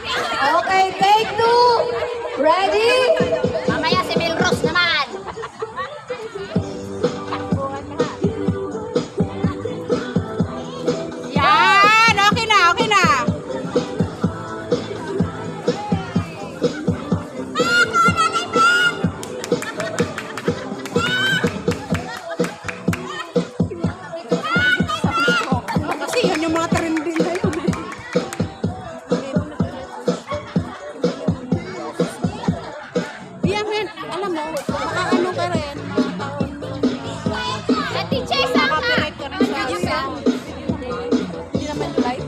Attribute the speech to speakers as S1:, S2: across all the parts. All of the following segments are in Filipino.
S1: Okay, take two. Ready?
S2: Mamaya si Milros naman.
S3: Yan! Okay na, okay na. Kasi yan yung mga trending ngayon. Yan, men. Alam mo, makaano ka rin.
S2: Ate Chase, saan ka?
S3: Copyright ka rin sa sound. Hindi naman live.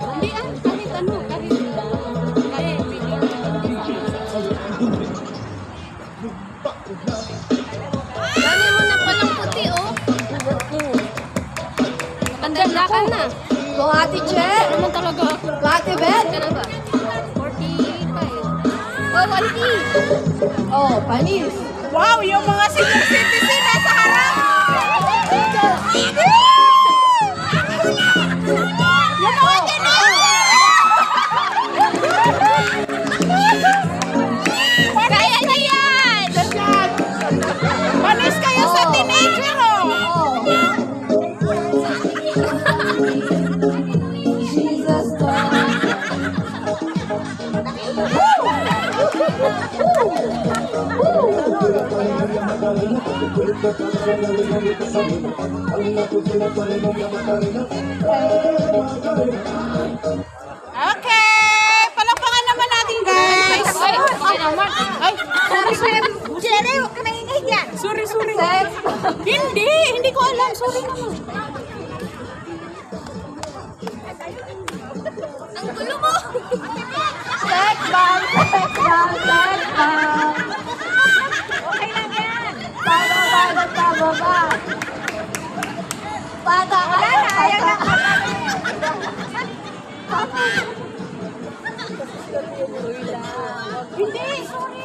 S3: Hindi kahit ano, kahit video.
S2: Dami mo na palang puti, oh. Matanda ka na.
S1: Kung Ate Che,
S3: Naman talaga ako.
S1: Ate Bet.
S2: Ka na ba? 45. Oh, 1
S1: Oh, panis.
S3: Wow, yung mga senior citizen nasa harap. Yan ang atin na.
S2: Kaya na yan!
S3: Panis kayo sa teenager, oh.
S1: Jesus Christ.
S3: Okay, palakpakan naman natin, guys.
S2: Ay, okay naman.
S3: Ay,
S2: Jerry, huwag ka nangingay yan.
S3: sorry.
S1: Sex.
S3: Hindi ko alam. Sorry naman.
S2: Ang gulo mo.
S1: Sex bomb. Sex bomb. Sex bomb.
S2: Okay lang yan.
S1: Pababa. Pata.
S2: Wala na, ayaw na.
S3: Hindi, sorry.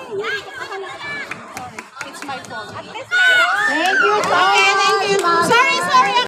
S3: It's my fault.
S1: Thank you so
S3: Okay, thank you.
S1: much.
S3: Sorry, sorry.